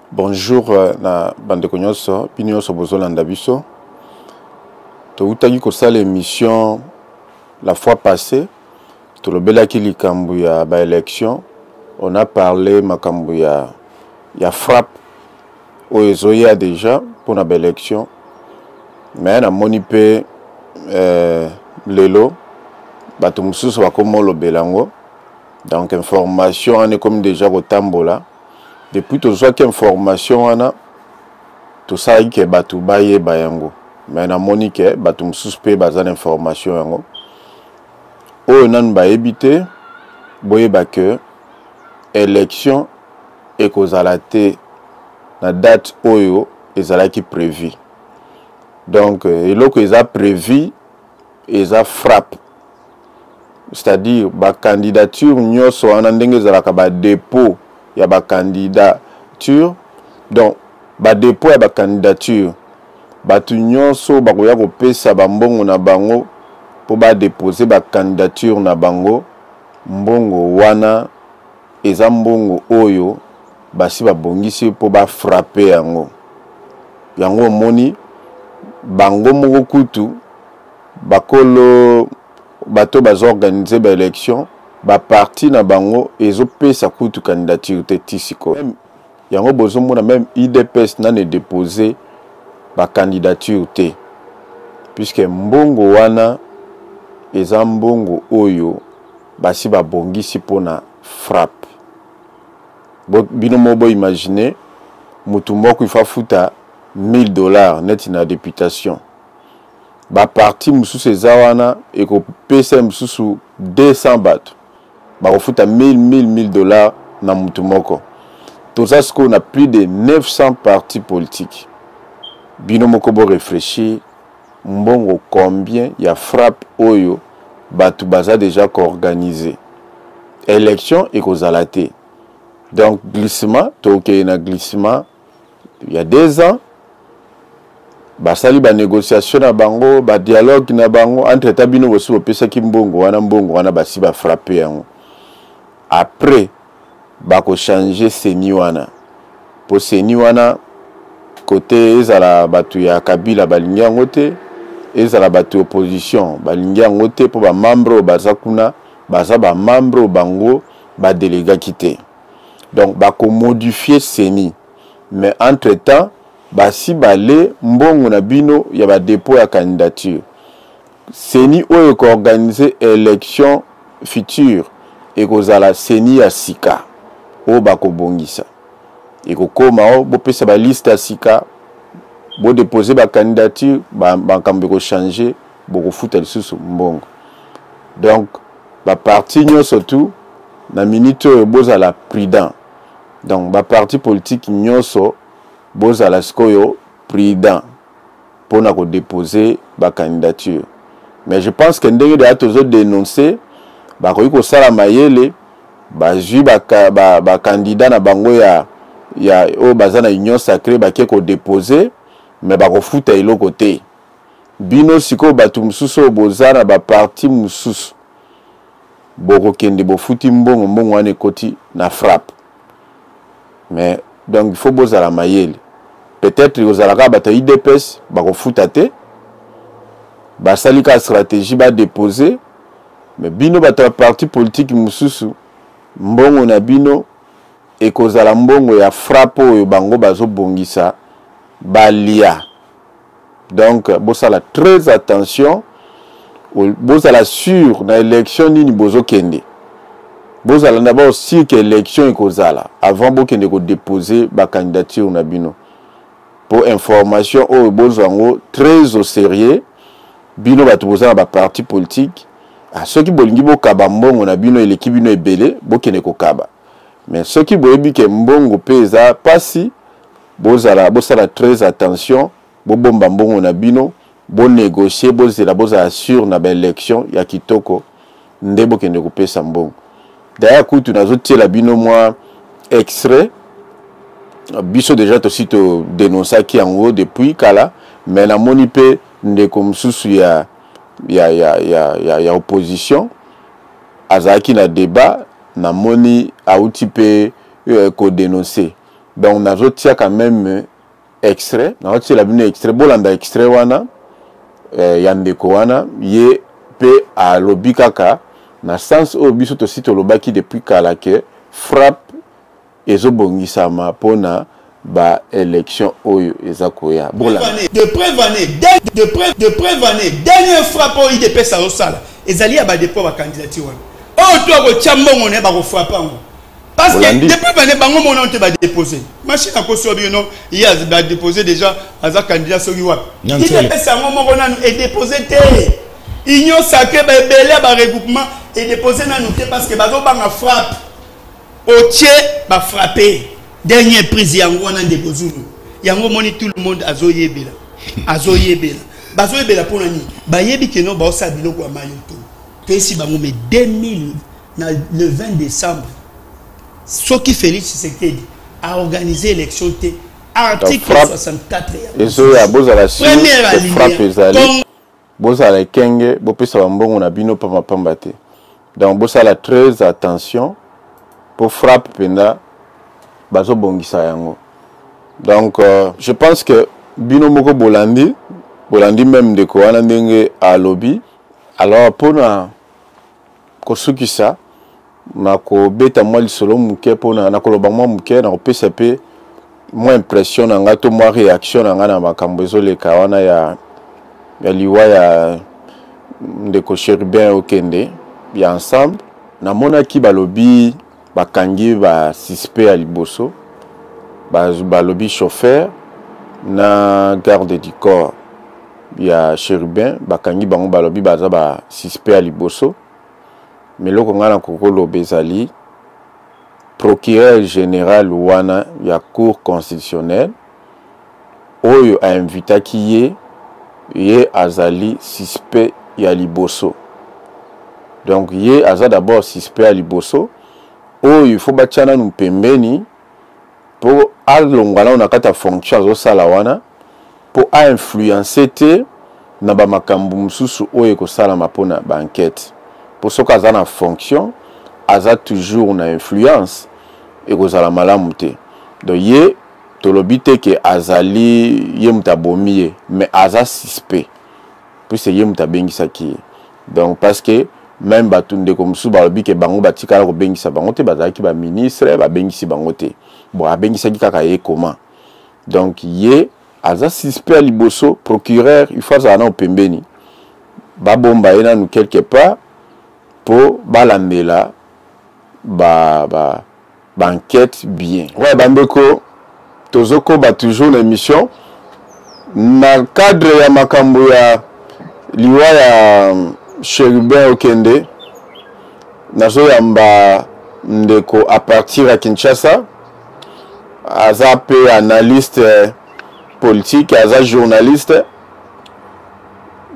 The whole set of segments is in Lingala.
Bonjour na bandeko nyonso bino nyonso bozolanda biso. Toutaki kosala émission la fois passée. Tolobelaki likambo ya ba élection. On a parlé makambo ya frappe au ezoya déjà pour na ba élection. Mais na moni pe lelo bato mususu bakomo lobelango. Donc information on est comme déjà kotambola. Depuis tout ça information wana tout ça que batu baye bayango mais na monique batu mususpect bazan information yango o nan ba ebité boye ba que élection et kozalate na date oyo ezalaki prévu. Donc eloko eza prévu eza frappe, c'est-à-dire ba candidature nyoso wana ndenge ezalaka ba dépôt il y a ba candidature. Donc ba dépôt ya ba candidature batu nyonso bakoya kopesa bambongo na bango po ba déposer ba candidature na bango. Mbongo wana eza mbongo oyo basi babongisi po ba frapper yango moni bango moko kutu bakolo bato bazo organiser ba élection ba parti na bango ezopesa kutu candidature te tisiko yango bozomona même IDPS n'a ne déposé ba candidature te puisque mbongo wana eza mbongo oyo basi babongisi pona frappe. Bino mobo imaginer mutu moko ifa futa $1000 net na députation ba parti mususu eza wana eko pesa mususu 200 bato bakofuta $1000 na mutu moko. Tout ça ce qu'on a plus de 900 partis politiques. Bino moko bo réfléchir mbongo combien ya frappe oyo batu baza déjà organisé. Élection et kozalate. Donc glissement, toke na glissement il y a 2 ans. Basali ba négociation na bango, ba dialogue na bango entre tabino bosi opesa ki mbongo wana basi ba frapper yango. Après bako changer seni wana po seni wana côté ezala batu ya Kabila balingi yango te, ezala batu opposition balingi yango te po ba membre baza kuna baza ba membre bango ba délégué kité. Donc bako modifier seni mais entre temps basi balé mbongo na bino ya ba dépôt ya candidature seni oyo ko organiser élection future et kozala seni ya sika o bako bongisa et ko koma o bo pesa ba liste ya sika bo déposer ba candidature ba kambe ko changer bo ko futa lisusu mbongo. Donc ba parti nyonso tout na minute bozala prudent. Donc ba parti politique nyonso bozala skoyo prudent pour na ko déposer ba candidature. Mais je pense que ndenge de atozo dénoncer ba ko yiko sala mayele ba ju ba candidat na bango ya o bazana union sacrée ba ke ko déposer mais ba ko futa eloko te. Bino siko batu mususu bozana ba parti mususu boko kende bo futi mbongo wane koti na frappe. Mais donc il faut bozala mayele. Peut-être ozalaka bata IDPS ba ko futa te. Ba salika stratégie ba déposer mais bino bata parti politique mususu mbongo na bino ekozala mbongo ya frappe oyo bango bazo bongisa balia. Donc bosala très attention bozala sûr na élection nini bozo kende bozala d'abord sûr que élection ekozala avant bokende ko déposer ba candidature na bino pour information oyo bozango très au sérieux bino bato bozala ba parti politique. Ceux qui bolingi bokaba mbongo na bino eleki bino ebele bokene kokaba. Mais ceux qui boyebi ke mbongo peza pasi bosala très attention bobomba mbongo na bino bo négocier bozala sûr na ba élection ya kitoko nde bokene kopesa mbongo. D'ailleurs kutu nazotiela bino moi extrait biso déjà to sito dénoncer ki yango depuis kala mais na moni pe ndeko mususu ya opposition azaki na débat na moni auti pe ko dénoncer Donc on a quand même extrait. On a la bine extrait. Bolanda extrait wana. Yandeko wana. Ye pe a lobi kaka. Na sens au biso to site lobaki depuis kalake frappe ezobongisama pona ba élection oyo ezakoya. De preuve année dernière frappe au IDP ça au sala. Ezali ba dépôt ba candidature wana. Oh toi ko tiambongo ne ba ko frapper ngo. Parce que depuis l'année, bango mon on te va déposer. Machine à cause de non, il a déposé déjà à sa candidat sur Yuap. Il a fait ça moment on est déposé té. Union sacrée ba belé ba regroupement et déposé na nous parce que bazo ba ma frappe. Au tiers ba frapper. Dernière prise yango on a déposé. Yango moni tout le monde azoyebela. Azoyebela. Bazoyebela pour nani. Ba yebi que non ba sa biloko ya mayoto. To ici bango mais 2000 le 20 décembre. Ce qui Félix Tshisekedi a organisé l'élection T. Article 64. Et ce à première alinéa. Bozala kenge, bopesa bambongo na bino pamba pambate. Donc bozala très attention pour frappe penda bazo bongisa yango. Donc je pense que bino moko bolandi même de ko wana ndenge a lobby. Alors pona kosukisa na ko beta moi lisolo muke pona na koloba moi muke na ko pesa pe moi impression na ngato moi réaction na ngana makambo ezoleka wana ya liwa ya ndeko Cherubin Okende ya ensemble na mona ki balobi bakangi ba suspect à liboso balobi chauffeur na garde du corps ya Cherubin bakangi bango balobi baza ba suspect à liboso. Mais le Congo Kokolo Bezali, procureur général wana ya cour constitutionnelle, oyo a invité qui ye azali suspect ya liboso. Donc ye aza d'abord suspect à liboso, oyo il faut batiana nous pembeni pour alongana on a kata fonction zo sala wana pour influencer te na ba makambu mususu oyo ko sala mapona ba enquête. Pour ce cas en fonction, aza toujours une influence et que ça la malamute. Donc ye tolobite que azali ye mutabomiye mais aza suspect. Puis c'est ye mutabengisa ki. Donc parce que même batunde comme sou balobi que bango batika ko bengisa bango te bazaki ba ministre ba bengisi bango te. Bon abengisa ki kaka ye comment. Donc ye aza suspect liboso procureur il faut ça na pembeni. Ba bomba ena nous quelque part pour balandela enquête bien. Ouais, bandeko tozoko ba toujours l'émission na cadre ya makambo ya liwa ya Cherubin Okende nazo yamba ndeko à partir à Kinshasa aza pe analyste politique aza journaliste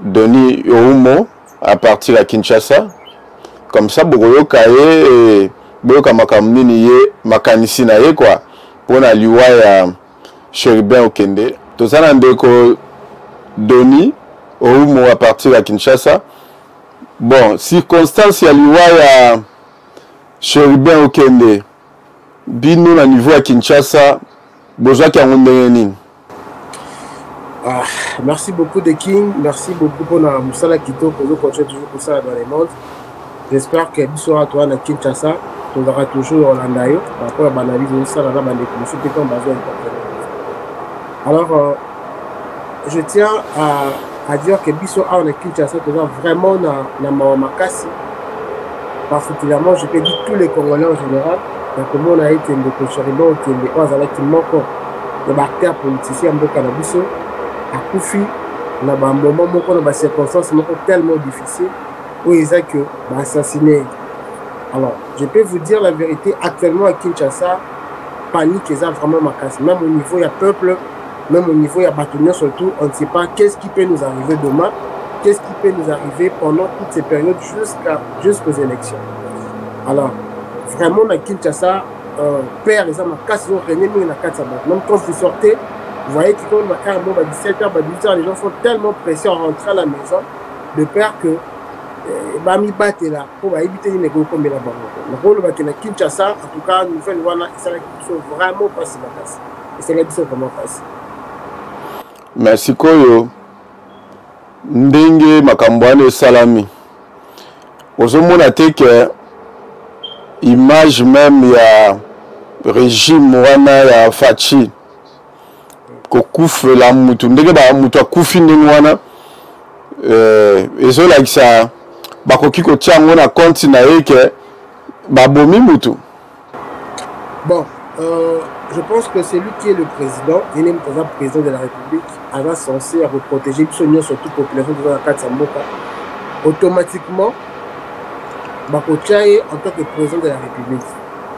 Denis Oumo à partir à Kinshasa. Comme ça, Bogoyo Kaye et Boyoka Makamni ye makanisi na ye quoi. Pour na liwa ya Cherubin Okende. Tout ça n'a ndeko Denis Oumo à partir à Kinshasa. Bon, circonstance ya liwa ya Cherubin Okende. Bino na niveau à Kinshasa, boza ki ngondenge nini? Merci beaucoup de King, merci beaucoup pour la Moussala Kito pour nous continuer toujours pour ça dans les mondes. J'espère que biso à toi na Kinshasa, tu auras toujours Orlando par rapport à l'analyse de ça là bas les monsieur comme besoin. Alors je tiens à dire que biso à na Kinshasa tu as vraiment na makasi. Particulièrement je peux dire tous les Congolais en général, donc comment on a été de Cherubin qui est quoi avec qui manque de acteurs politiciens de cannabis à Koufi na ba moment moko na ba circonstances moko tellement difficiles où ils ont que assassiné. Alors, je peux vous dire la vérité, actuellement à Kinshasa, panique est vraiment ma casse. Même au niveau il y a peuple, même au niveau il y a bâtonniers surtout, on ne sait pas qu'est-ce qui peut nous arriver demain, qu'est-ce qui peut nous arriver pendant toutes ces périodes jusqu'aux élections. Alors, vraiment à Kinshasa, père les hommes casse ils ont régné mais na quatre sabat. Même quand vous sortez, vous voyez que quand à 17h, 18h, les gens sont tellement pressés à rentrer à la maison de peur que bami batela pour éviter les gros comme la banque. Le rôle de la Kinshasa, en tout cas, nous faisons vraiment pas si basse. Et c'est la question comment passe. Merci Koyo. Ndenge makambwane salami. Ozomona te que image même ya régime wana ya Fachi kokufela mutu ndenge ba mutu akufi ndenge wana ezolakisa bakoki kotia yango na compte na ye ke babomi mutu. Bon, je pense que c'est lui qui est le président, il est le président de la République, il est censé protéger surtout la population de la Katsamboka. Automatiquement, Bakochaye en tant que président de la République.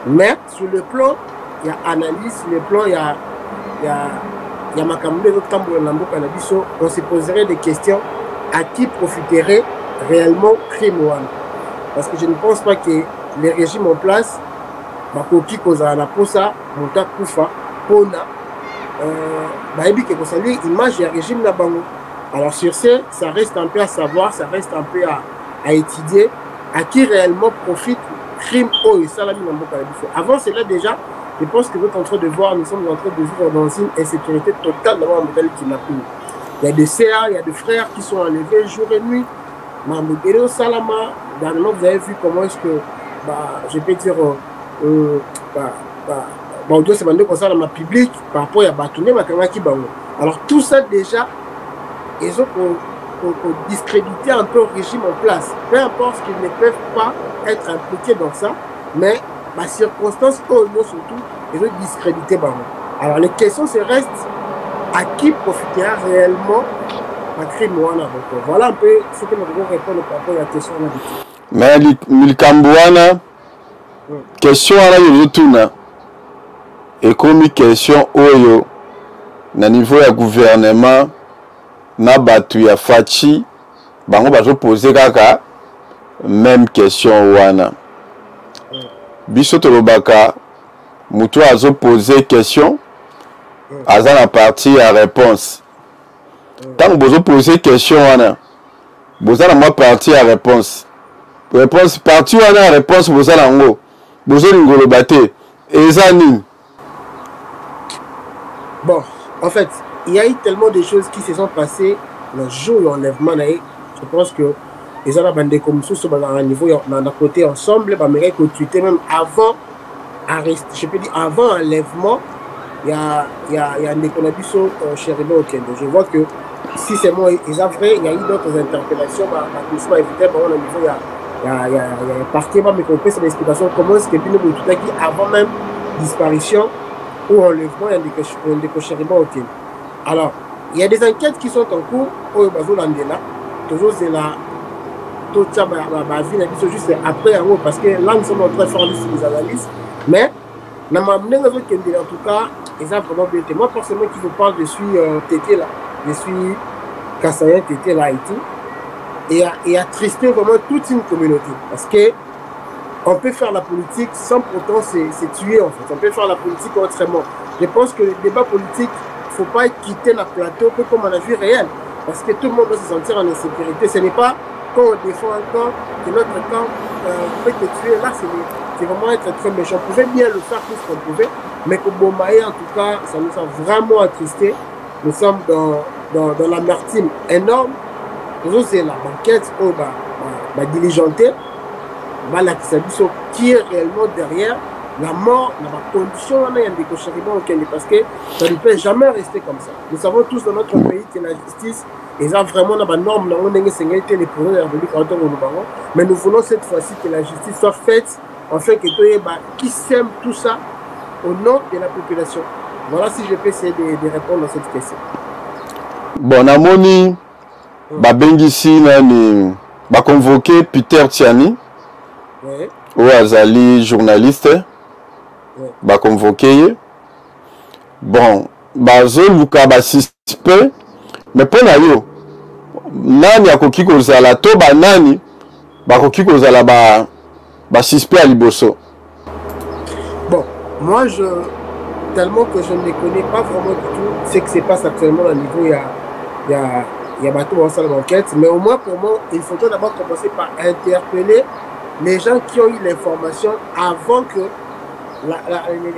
Mais sur le plan, il y a analyse, sur le plan, il y a Makamoué, on se poserait des questions à qui profiterait réellement Krimoan. Parce que je ne pense pas que les régimes en place, Bakoki Kozala Posa, Monta Koufa, Pona, Baïbi Kekosali, image et régime Nabango. Alors sur ce, ça reste un peu à savoir, ça reste un peu à étudier à qui réellement profite crime et salami Namboka. Avant cela déjà, je pense que vous êtes en train de voir, nous sommes en train de vivre dans une insécurité totale dans le modèle qui n'a plus. Il y a des CA, il y a des frères qui sont enlevés jour et nuit. Mamboukero Salama, dernièrement vous avez vu comment est-ce que, je peux dire, c'est mandé comme ça dans ma public par rapport à Batouné, Makamaki Bango. Alors tout ça déjà, ils ont discrédité un peu le régime en place. Peu importe qu'ils ne peuvent pas être impliqués dans ça, mais ma circonstance, surtout, ils ont discrédité Bango. Alors les questions se restent à qui profitera réellement la crime. Voilà un peu ce que nous devons répondre par rapport à la question. Mais Milkambouana, question à la retourne et comme question oyo na niveau ya gouvernement na batu ya Fachi bango bazo poser kaka même question wana biso tolobaka mutu azo poser question aza na partie à réponse tant bozo poser question wana boza na moi partie à réponse partie wana réponse boza nango bozo lingolo baté ezani. Bon, en fait, il y a eu tellement de choses qui se sont passées le jour de l'enlèvement. Je pense que les gens bandé comme ça sont à un niveau, on a côté ensemble, mais même avant arrest, je peux dire avant enlèvement, il y a des conditions chez Ribo Okendo. Je vois que si c'est moi, ils ont vrai, il y a eu d'autres interpellations, il y a parquet, mais qu'on peut cette explication comment est-ce que avant même disparition ou enlèvement, il y a des cochérements au Kenya. Alors, il y a des enquêtes qui sont en cours au Bazolandela, toujours c'est là, tout ça, juste après, parce que là, nous sommes en train de faire des analyses, mais, en tout cas, ils ont vraiment bien été. Moi, personnellement, qui vous parle, je suis Tété là, je suis Kassayen Tété là et tout, et attristé vraiment toute une communauté, parce que on peut faire la politique sans pourtant se tuer en fait. On peut faire la politique autrement. Je pense que le débat politique, il ne faut pas quitter le plateau comme on a vu réel. Parce que tout le monde doit se sentir en insécurité. Ce n'est pas quand on défend un camp que notre camp peut te tuer. Là, c'est vraiment être très méchant. On pouvait bien le faire tout ce qu'on pouvait. Mais pour Bombaye, en tout cas, ça nous a vraiment attristés. Nous sommes dans l'amertume énorme. Nous c'est la banquette, diligentée. Voilà, qui est réellement derrière la mort, la condition, il y a des cochérements parce que ça ne peut jamais rester comme ça. Nous savons tous dans notre pays que la justice, ils ont vraiment la norme, les problèmes de la République, mais nous voulons cette fois-ci que la justice soit faite, en fait, qui sème tout ça au nom de la population. Voilà si je peux essayer de répondre à cette question. Bon, Amoni, Babengisi, convoqué Peter Tiani. Ouais. Ou Azali journaliste ba convoqué bon bazo luka ba suspect mais pour na yo nani akoki kozala to ba nani bakoki kozala ba suspect à liboso. Bon, moi tellement que je ne les connais pas vraiment du tout ce qui se passe actuellement au niveau il y il y a bateau dans salle d'enquête, mais au moins pour moi, il faudrait d'abord commencer par interpeller les gens qui ont eu l'information avant que,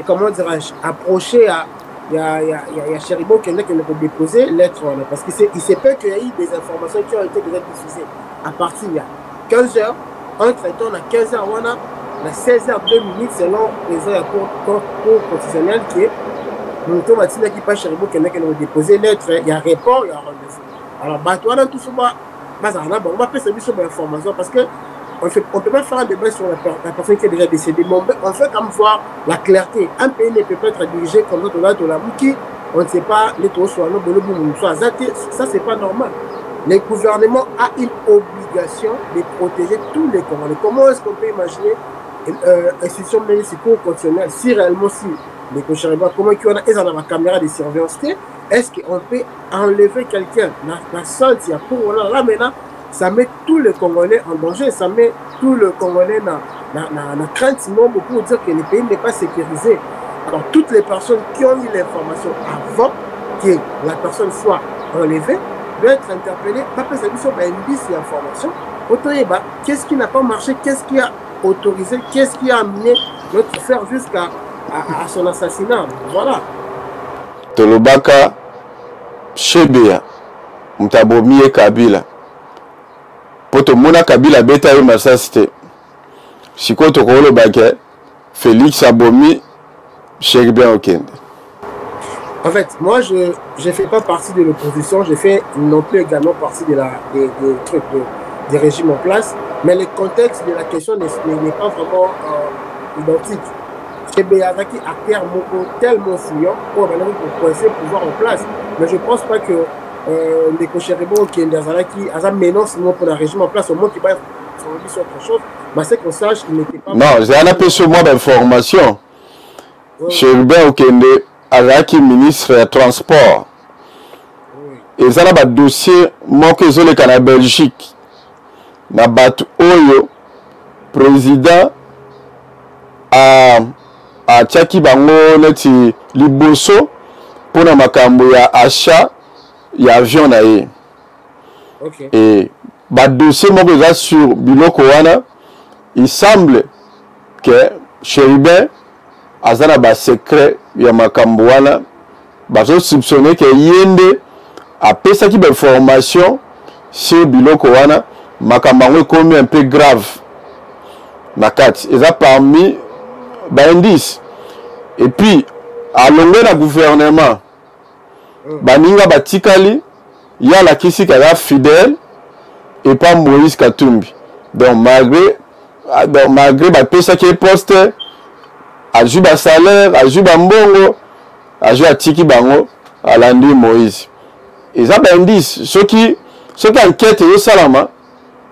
comment dirais-je, approcher à. Il y a Chéribo qui peut déposer lettre, parce qu'il se peut qu'il y ait eu des informations qui ont été déjà diffusées à partir il y a 15 heures, un traitement à 15 heures, on a 16 heures 2 minutes selon les heures cours constitutionnels qui est. Nous avons dit qu'il passe Chéribo qui peut déposer lettre, il y a rapport, il y a rendez-vous. Alors, on a tout ça, on va faire service sur l'information parce que on ne peut pas faire un débat sur la personne qui est déjà décédée, mais on fait comme voir la clarté. Un pays ne peut pas être dirigé comme notre là, on ne sait pas les taux sur ça, c'est pas normal. Le gouvernement a une obligation de protéger tous les Congolais. Comment est-ce qu'on peut imaginer une institution municipale constitutionnelle si réellement, si les Kochariba, comment il y a une caméra de surveillance, est-ce qu'on peut enlever quelqu'un la santé pour là maintenant? Ça met tous les Congolais en danger, ça met tous les Congolais dans la crainte, sinon pour dire que le pays n'est pas sécurisé. Alors toutes les personnes qui ont eu l'information avant que la personne soit enlevée doivent être interpellées, pas parce qu'ils sont une liste d'informations. Qu'est-ce qui n'a pas marché, qu'est-ce qui a autorisé, qu'est-ce qui a amené notre frère jusqu'à son assassinat. Voilà. Tolobaka, Chebea, Mtabomi et Kabila. Poto mona Kabila beta yo masasite. Siko tokolo bake Félix Abomi Chebea Okende. En fait, moi je ne fais pas partie de l'opposition, je fais non plus également partie des trucs des régimes en place, mais le contexte de la question n'est pas vraiment identique. Chebea qui a terre tellement fouillant pour coincer le pouvoir en place. Mais je ne pense pas que les Kocheribo qui est dans qui a menace pour le régime en place, au moins qui va sur autre chose, mais c'est qu'on sache qu'il n'était pas. Non, j'ai un peu sur moi d'information. Chebea Okende Azaki ministre des Transports. Et ça a un dossier, moi que je l'ai en Belgique. Na bat Oyo, président a Tchaki Bango neti liboso pour na makambo ya achat ya avion na ye. Okay. Et ba dossier moi que sur biloko wana, il semble que Chéribin azana ba secret ya makambo wana bazo soupçonner que yende a pesa ki ba information sur biloko wana makambo yango ekomi un peu grave na kati eza parmi indice. Et puis à longueur na gouvernement baninga batikali ya la kisi kaza fidèle et pas Moïse Katumbi. Donc malgré bapesa ki poste ajou ba salaire ajou ba mbongo ajou atiki bango alandi Moïse. Eza indice ce qui enquête yo salama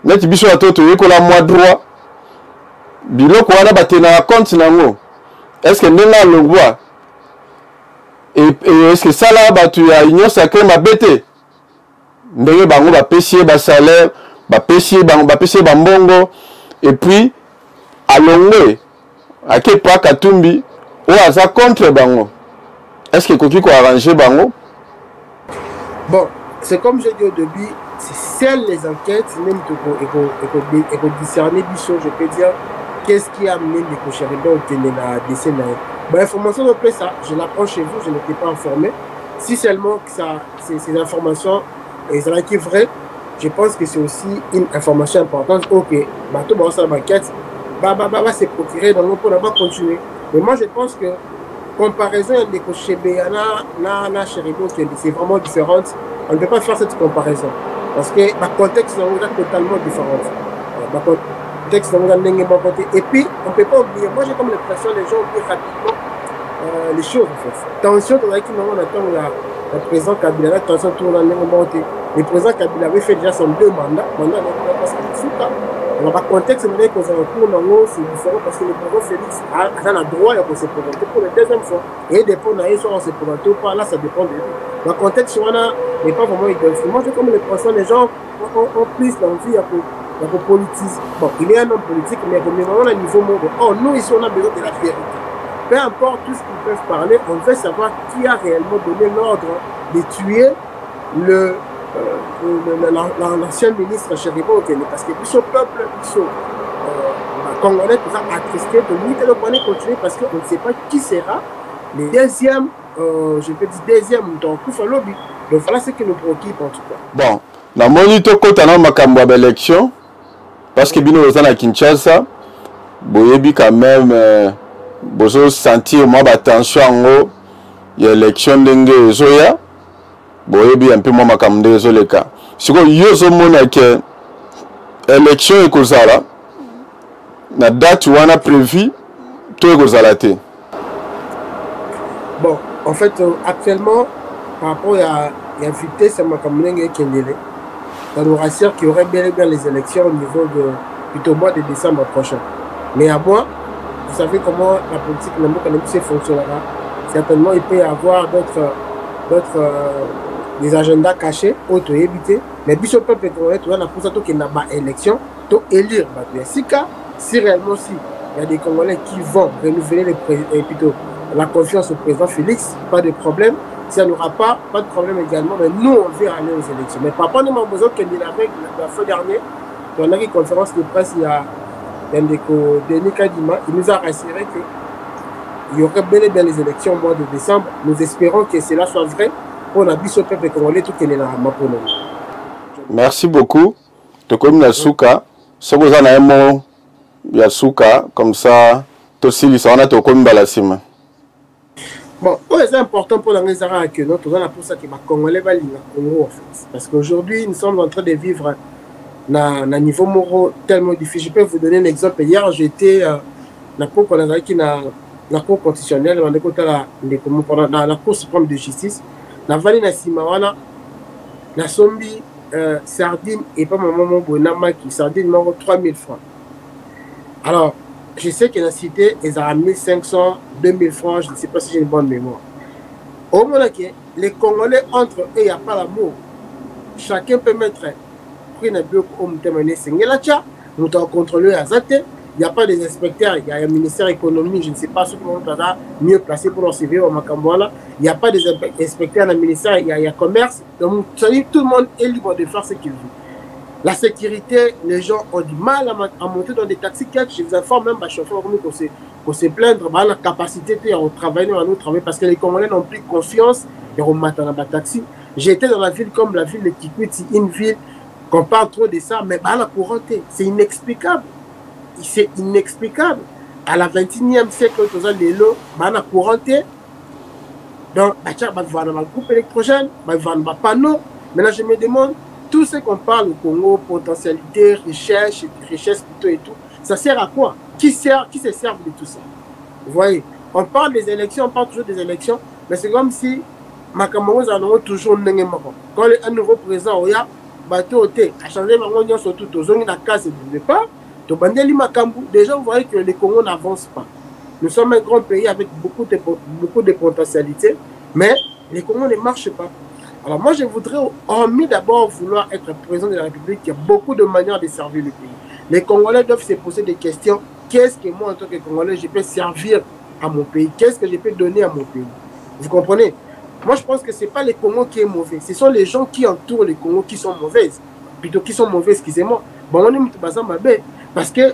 neti biso atoto yekola moi droit biloko wana batena compte nango. Est-ce que ndenga longwa et est-ce que ça là batu ya union sacrée mabete ndenge bango bapesier ba salaire bapesier bango bapesier ba mbongo et puis alongwe ake pa Katumbi ou aza contre bango. Est-ce que koki ko arranger bango? Bon, c'est comme j'ai dit au début, c'est seules les enquêtes, même pour discerner du show, je peux dire, qu'est-ce qui a amené les Kocheriba au Kenya à décès. Bon, information de ça, je l'apprends chez vous, je n'étais pas informé. Si seulement que ces informations sont vraies, je pense que c'est aussi une information importante. Ok, tout le monde va enquête, se procurer dans le pour continuer. Mais moi, je pense que comparaison de Kocheriba na Chéribo, c'est vraiment différent. On ne peut pas faire cette comparaison. Parce que le contexte est totalement différent. Le contexte est. Et puis, on ne peut pas oublier. Moi, j'ai comme l'impression que les gens oublient rapidement les choses. En fait. Attention, on attend le président Kabila. Attention, le président Kabila avait fait déjà son 2 mandats. Parce que dans le contexte, c'est différent parce que le président Félix a le droit de se présenter pour la deuxième fois. Et dépend de si on se présente ou pas, là, ça dépend de lui. Le contexte n'est pas vraiment identique. Moi, j'ai comme l'impression que les gens ont plus l'envie de politiser. Bon, il y a un homme politique, mais on a un niveau mondial. Oh, nous, ici, on a besoin de la vérité. Peu importe tout ce qu'ils peuvent parler, on veut savoir qui a réellement donné l'ordre de tuer l'ancien ministre Chéribo, parce que le peuple, Congolais, tout ça, attristé de lui, que le point continuer parce qu'on ne sait pas qui sera le deuxième, je peux dire deuxième, donc voilà ce qui nous préoccupe en tout cas. Bon, la monito kotana makambo d'élection, parce que bino ozana à Kinshasa, boyebi quand même, bozo sentir moi attention en haut, il y a élection d'enge zoya, boyebi un peu moi makambo de zoleka. Si vous yozo mona que élection est kozala, la date où on a prévu, tout est kozalate. Bon, en fait, actuellement, par rapport à la vitesse, c'est ma campagne qui est liée. Ça nous rassure qu'il y aurait bien et bien les élections au niveau de plutôt mois de décembre prochain. Mais à moi, vous savez comment la politique de fonctionnera. Certainement, il peut y avoir d'autres des agendas cachés, autres évités. Mais si le peuple congolais, tout le monde a pour ça qu'il n'y a pas d'élection, tout élire. Si réellement il y a des Congolais qui vont renouveler la confiance au président Félix, pas de problème. Si il n'y aura pas de problème également, mais nous, on veut aller aux élections. Mais par rapport à nous, qu'il y a avec la fois dernière, on a eu une conférence de presse, il y a Denis Kadima, il nous a rassuré qu'il y aurait bel et bien les élections au mois de décembre. Nous espérons que cela soit vrai pour la bise au peuple congolais, tout qu'il est là. Merci beaucoup. De comme la souka, ce que vous en avez un mot, il y a souka, comme ça, tout aussi, ça en a tout comme balasima. Bon, c'est important pour la Rézara que notre zone pour ça que les Congolais va lire Congo en fait. Parce qu'aujourd'hui, nous sommes en train de vivre un niveau moral tellement difficile. Je peux vous donner un exemple. Hier, j'étais dans la Cour constitutionnelle, dans la Cour suprême de justice. Dans la vallée de Simawana, la Sombi, sardine et pas maman Bonama qui sardine m'a 3000 francs. Alors, je sais que dans la cité, ils ont 1500, 2000 francs, je ne sais pas si j'ai une bonne mémoire. Au moment où les Congolais, entre eux, il n'y a pas l'amour. Chacun peut mettre prix de bloc au Moutemane Sengelacha, nous avons contrôlé à Zate, il n'y a pas des inspecteurs, il y a un ministère économique, je ne sais pas ce que nous avons mieux placé pour nous suivre au Makambouala, il n'y a pas des inspecteurs dans le ministère, il y a commerce, donc tout le monde est libre de faire ce qu'il veut. La sécurité, les gens ont du mal à monter dans des taxis. Je vous informe même, chauffeur, qu'on se plaindre, la capacité de travailler parce que les Congolais n'ont plus confiance au matin dans le taxi. J'étais dans la ville comme la ville de Kikwiti, une ville qu'on parle trop de ça, mais la couranté, c'est inexplicable. C'est inexplicable. À la 21e siècle, on a les lots, la couranté. Donc, on va voir dans le groupe électrogène, on va voir dans le panneau. Maintenant, je me demande, tout ce qu'on parle au Congo, potentialité, richesse plutôt et tout, ça sert à quoi? Qui se sert de tout ça? Vous voyez, on parle des élections, on parle toujours des élections, mais c'est comme si Makamouz en a toujours quand un nouveau président, il y a bateau a changé ma surtout aux zones de la case de départ, déjà vous voyez que les Congo n'avancent pas. Nous sommes un grand pays avec beaucoup de potentialités, mais les Congos ne marchent pas. Alors moi, je voudrais, hormis d'abord vouloir être président de la République, il y a beaucoup de manières de servir le pays. Les Congolais doivent se poser des questions. Qu'est-ce que moi, en tant que Congolais, je peux servir à mon pays? Qu'est-ce que je peux donner à mon pays? Vous comprenez? Moi, je pense que ce n'est pas les Congos qui est mauvais. Ce sont les gens qui entourent les Congos qui sont mauvaises. Plutôt qui sont mauvais, excusez-moi. Bon, on est parce que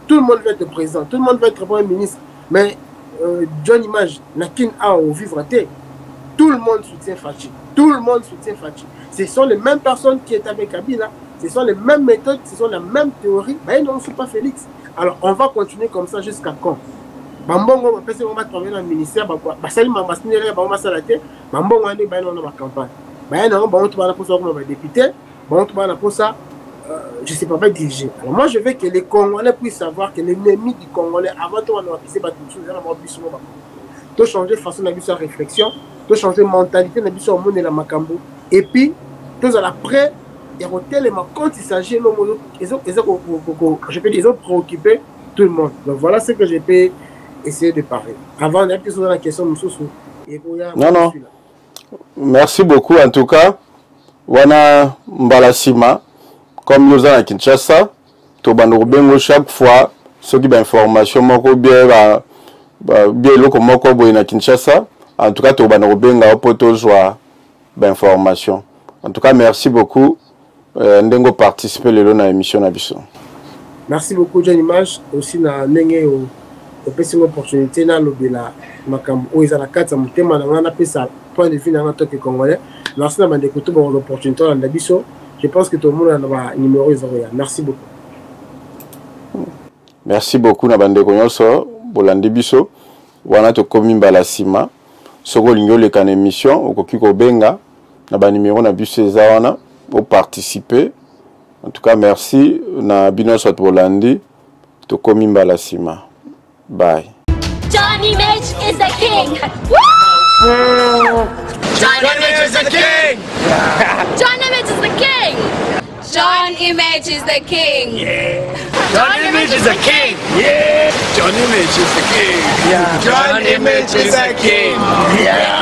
tout le monde veut être président, tout le monde veut être premier ministre. Mais John Image, Nakin a au vivre. Tout le monde soutient Fachi. Tout le monde soutient Fachi. Ce sont les mêmes personnes qui étaient avec Kabila. Ce sont les mêmes méthodes, ce sont la même théorie. Mais ils n'ont pas Félix. Alors, on va continuer comme ça jusqu'à quand? Bambongo, on va travailler dans le ministère. Basali Mambasnere, on va s'arrêter. Bambongo, on va dans la campagne. On va pour ça comme député. On va pour ça, je ne sais pas diriger. Alors, moi, je veux que les Congolais puissent savoir que l'ennemi du Congolais, avant tout, on va pisser, de changer de façon de faire réflexion, de changer de mentalité, de faire monde de la Makambo. Et puis, tous à l'après, il y a tellement quand il s'agit de préoccuper tout le monde. Donc voilà ce que je peux essayer de parler. Avant d'aller plus dans la question de non. Merci beaucoup en tout cas. Wana Mbalasima, comme nous à Kinshasa, Tobanurbengo chaque fois, ceux qui ont information, bien le Kinshasa, en tout cas, Tobanurbenga au poteau soit d'information. En tout cas, merci beaucoup. Ndengo participer lelo na émission na biso. Merci beaucoup John Image aussi na ndenge au pesi une opportunité na lobela makambo o ezala kata mutema na ngana pesa point de vue na ngata ke congolais. Merci na bande ko to bon l'opportunité na biso. Je pense que tout le monde a un numéro Ivoria. Merci beaucoup. Merci beaucoup na bande ko nyonso bolandi biso wana to komi mbala sima soko lingo le kan émission okoki ko benga na ba numéro na biso ezawana pour participer. En tout cas, merci. Na bino soit bolandi. To komi mbala sima. Bye. Johnny Mitch is the king. Johnny Mitch is the king. Johnny Mitch is the king. Johnny Mitch is the king. Yeah. Johnny Mitch is the king. Yeah. Johnny Mitch is the king. Yeah. Johnny Mitch is the king. Yeah.